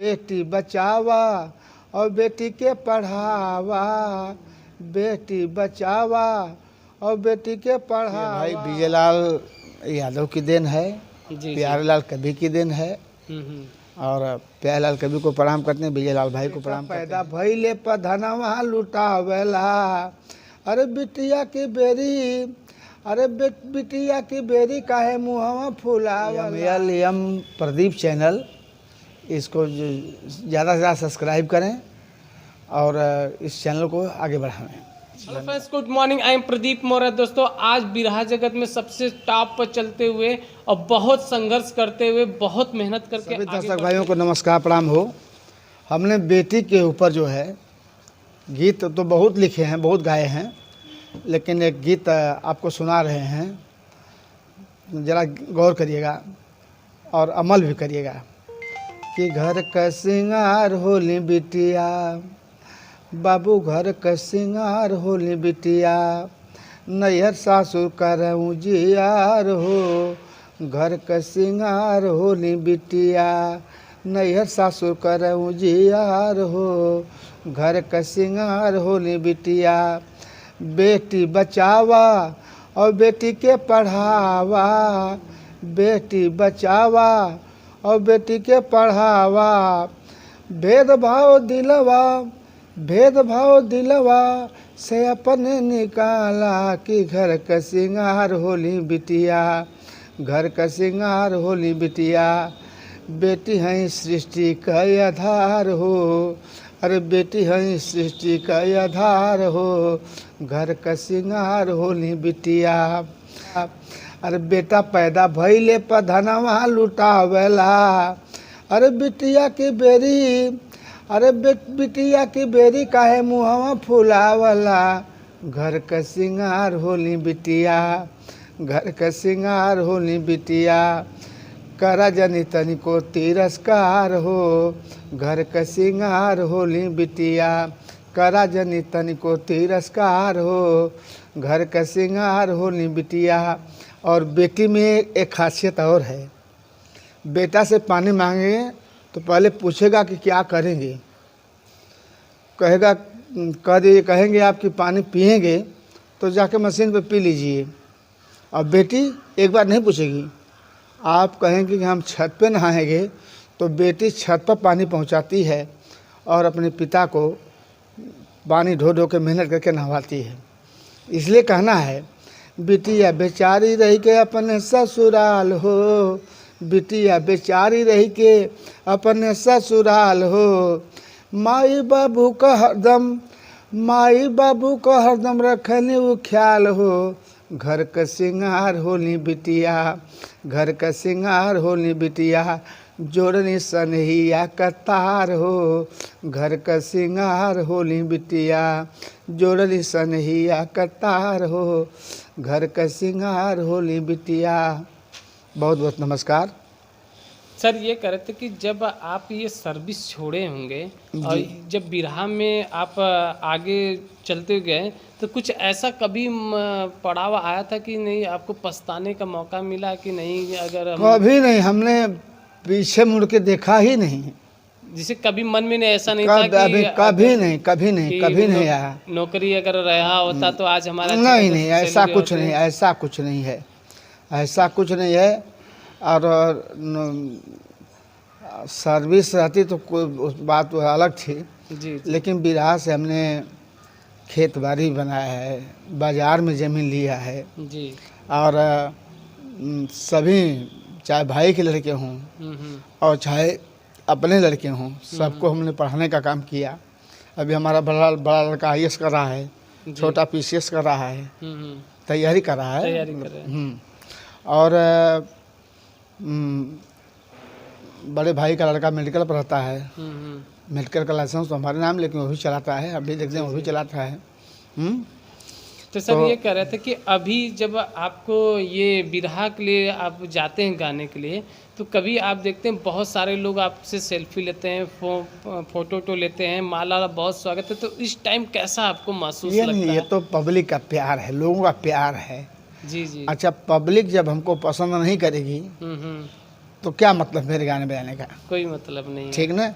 बेटी बचावा और बेटी के पढ़ावा, बेटी बचावा और बेटी के पढ़ावा। भाई विजयलाल यादव की देन है, प्यारेलाल कवि की देन है और प्यारेलाल कवि को प्रणाम करते हैं, विजयलाल भाई को प्रणाम करते हैं। पैदा भइले पर धनवा लुटावेला, अरे बिटिया की बेरी, अरे बिटिया की बेरी काहे मुहवा फुलावेला। एम प्रदीप चैनल, इसको ज़्यादा से ज़्यादा सब्सक्राइब करें और इस चैनल को आगे बढ़ाएं। Hello friends, good morning. I am Pradeep Maurya. दोस्तों, आज बिरहा जगत में सबसे टॉप पर चलते हुए और बहुत संघर्ष करते हुए, बहुत मेहनत करके सभी दर्शक भाइयों को नमस्कार प्रणाम हो। हमने बेटी के ऊपर जो है गीत तो बहुत लिखे हैं, बहुत गाए हैं, लेकिन एक गीत आपको सुना रहे हैं, ज़रा गौर करिएगा और अमल भी करिएगा। कि घर का सिंगार होली बिटिया, बाबू घर का सिंगार होली बिटिया, नैहर सासुर करऊँ जियार हो, घर का सिंगार होली बिटिया, नैहर सासुर करऊँ जियार हो, घर का सिंगार होली बिटिया। बेटी बचावा और बेटी के पढ़ावा, बेटी बचावा और बेटी के पढ़ावा, भेदभाव दिलवा, भेदभाव दिलवा से अपने निकाला। कि घर का सिंगार होली बिटिया, घर का सिंगार होली बिटिया, बेटी है सृष्टि का आधार हो, अरे बेटी है सृष्टि का आधार हो, घर का सिंगार होली बिटिया। अरे बेटा पैदा भइले पर धनवा लुटावेला, अरे बिटिया की बेरी, अरे बिटिया की बेरी काहे मुहवा फुलावला। घर का सिंगार होली बिटिया, घर का सिंगार होली बिटिया, करा जनी तनिको तिरस्कार हो, घर का सिंगार होली बिटिया, करा जनी तनिको तिरस्कार हो, घर का सिंगार होली बिटिया। और बेटी में एक खासियत और है, बेटा से पानी मांगेंगे तो पहले पूछेगा कि क्या करेंगे, कहेगा कह दीजिए, कहेंगे आप कि पानी पिएंगे तो जाके मशीन पे पी लीजिए। और बेटी एक बार नहीं पूछेगी, आप कहेंगे कि हम छत पे नहाएंगे तो बेटी छत पर पानी पहुंचाती है और अपने पिता को पानी ढो ढो के मेहनत करके नहवाती है। इसलिए कहना है, बिटिया बेचारी रही के अपने ससुराल हो, बिटिया बेचारी रही के अपने ससुराल हो, माई बाबू का हरदम, माई बाबू का हरदम रखने वो ख्याल हो, घर का सिंगार होली बिटिया, घर का सिंगार होली बिटिया, जोड़नी सनहिया का तार हो, घर का सिंगार होली बिटिया, जोड़नी सनहिया का तार हो, घर का सिंगार होली बिटिया। बहुत बहुत नमस्कार। सर, ये कह रहे थे कि जब आप ये सर्विस छोड़े होंगे और जब बिरहा में आप आगे चलते गए तो कुछ ऐसा कभी पड़ाव आया था कि नहीं, आपको पछताने का मौका मिला कि नहीं? अगर कभी नहीं, हमने पीछे मुड़ के देखा ही नहीं। जिसे कभी मन में नहीं ऐसा नहीं था कि कभी नहीं, कभी नहीं, कभी नहीं आया। नौकरी अगर रहा होता तो आज हमारा नहीं नहीं, ऐसा कुछ नहीं, ऐसा कुछ नहीं है, ऐसा कुछ नहीं है। और सर्विस रहती तो कोई उस बात तो अलग थी जी। लेकिन बिरहा से हमने खेत बाड़ी बनाया है, बाज़ार में ज़मीन लिया है जी। और सभी, चाहे भाई के लड़के हों और चाहे अपने लड़के हों, सबको हमने पढ़ाने का काम किया। अभी हमारा बड़ा लड़का IAS कर रहा है, छोटा PCS कर रहा है, तैयारी कर रहा है। और बड़े भाई का लड़का मेडिकल पढ़ता है, मेडिकल का लाइसेंस तो हमारे नाम, लेकिन वो भी चलाता है, अभी देखते हैं वो भी चलाता है। तो सर, ये कह रहे थे कि अभी जब आपको ये बिरहा के लिए आप जाते हैं गाने के लिए, तो कभी आप देखते हैं बहुत सारे लोग आपसे सेल्फी लेते हैं, फोटो लेते हैं, माला बहुत स्वागत है, तो इस टाइम कैसा आपको महसूस लगता है? ये तो पब्लिक का प्यार है, लोगों का प्यार है। जी जी। अच्छा, पब्लिक जब हमको पसंद नहीं करेगी तो क्या मतलब मेरे गाने बजाने का, कोई मतलब नहीं है। ठीक ना।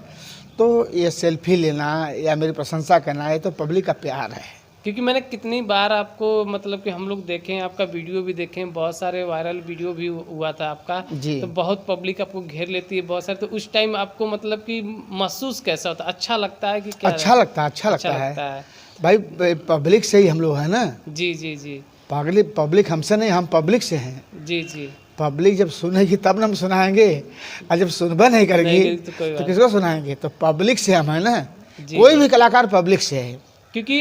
तो ये सेल्फी लेना या मेरी प्रशंसा करना, ये तो पब्लिक का प्यार है। क्योंकि मैंने कितनी बार आपको मतलब कि हम लोग देखें, आपका वीडियो भी देखें, बहुत सारे वायरल वीडियो भी हुआ था आपका, जी। तो बहुत पब्लिक आपको घेर लेती है बहुत सारे, तो उस टाइम आपको मतलब कि महसूस कैसा होता है? अच्छा लगता है कि क्या? अच्छा लगता है, अच्छा लगता है भाई। पब्लिक से ही हम लोग हैं ना। जी जी जी पब्लिक हमसे नहीं, हम पब्लिक से हैं। जी जी। पब्लिक जब सुनेगी तब ना हम सुनाएंगे, और जब सुनबा नहीं करेगी तो कोई तो बात किसको सुनाएंगे। तो पब्लिक से हम है ना, जी, कोई जी। भी कलाकार पब्लिक से है। क्योंकि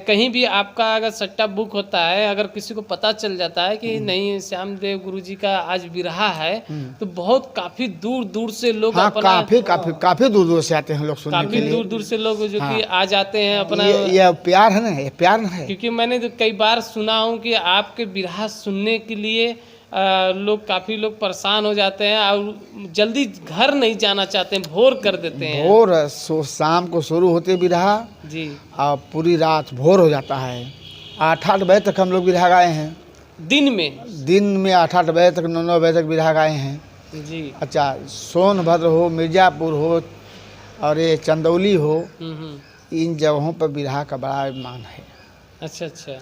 कहीं भी आपका अगर सट्टा बुक होता है, अगर किसी को पता चल जाता है कि नहीं श्याम देव गुरुजी का आज बिरहा है, तो बहुत काफी दूर दूर से लोग हाँ, अपना काफी दूर दूर से आते हैं लोग सुनने के काफी लिए। दूर दूर से लोग जो हाँ। कि आ जाते हैं अपना। ये प्यार है ना, ये प्यार है। क्योंकि मैंने तो कई बार सुना हूँ कि आपके बिरहा सुनने के लिए लोग काफ़ी लोग परेशान हो जाते हैं और जल्दी घर नहीं जाना चाहते हैं, भोर कर देते हैं। भोर शाम को शुरू होते बिरहा, जी। और पूरी रात भोर हो जाता है। 8-8 बजे तक हम लोग बिरहा गाए हैं। दिन में 8-8 बजे तक, 9-9 बजे तक बिरहा गाए हैं। जी। अच्छा, सोनभद्र हो, मिर्ज़ापुर हो, और ये चंदौली हो, इन जगहों पर बिरहा का बड़ा मान है। अच्छा अच्छा।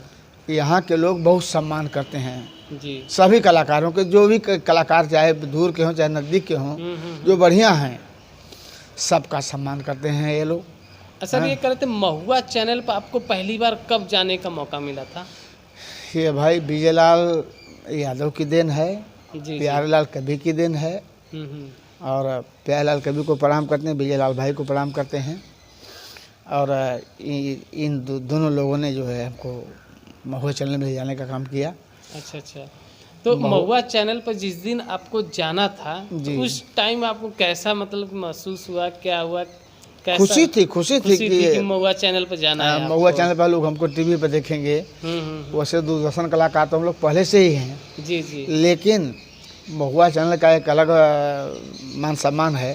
यहाँ के लोग बहुत सम्मान करते हैं जी। सभी कलाकारों के, जो भी कलाकार चाहे दूर के हों चाहे नज़दीक के हों, जो बढ़िया हैं सबका सम्मान करते हैं ये लोग। सर ये कह रहे थे महुआ चैनल पर आपको पहली बार कब जाने का मौका मिला था? ये भाई विजय लाल यादव की देन है, जी। प्यारे लाल कवि की देन है। और प्यारे लाल कवि को प्रणाम करते हैं, विजय लाल भाई को प्रणाम करते हैं। और इन दोनों लोगों ने जो है हमको महुआ चैनल में ले जाने का काम किया। अच्छा अच्छा। तो महुआ चैनल पर जिस दिन आपको जाना था, तो उस टाइम आपको कैसा मतलब महसूस हुआ, क्या हुआ, कैसा? खुशी थी कि महुआ चैनल पर जाना है। महुआ चैनल पर लोग हमको टीवी पर देखेंगे। वैसे दूरदर्शन कलाकार तो हम लोग पहले से ही हैं। जी जी। लेकिन महुआ चैनल का एक अलग मान सम्मान है,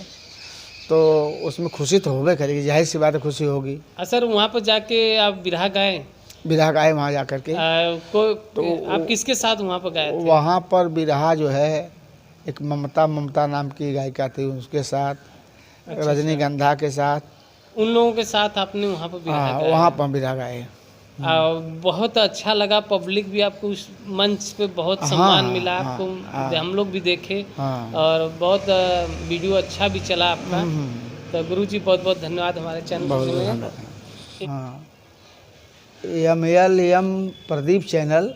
तो उसमें खुशी तो होबे करेगी, जाहिर सी बात है, खुशी होगी। सर वहाँ पर जाके आप बिरहा गाए? बिरहा गाए वहाँ जा कर के। तो आप किसके साथ वहाँ पर गाए थे? वहाँ पर बिरहा जो है एक ममता नाम की गायिका थी, उसके साथ, रजनीगंधा के साथ, उन लोगों के साथ आपने वहाँ पर बिरहा गाया? वहाँ पर बिरहा गाए। बहुत अच्छा लगा, पब्लिक भी आपको उस मंच पे बहुत सम्मान मिला आपको। हम लोग भी देखे और बहुत वीडियो अच्छा भी चला आपका। तो गुरुजी बहुत बहुत धन्यवाद हमारे चैनल पर। हाँ, यम प्रदीप चैनल,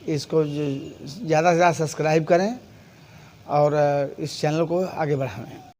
इसको ज़्यादा से ज़्यादा सब्सक्राइब करें और इस चैनल को आगे बढ़ाएं।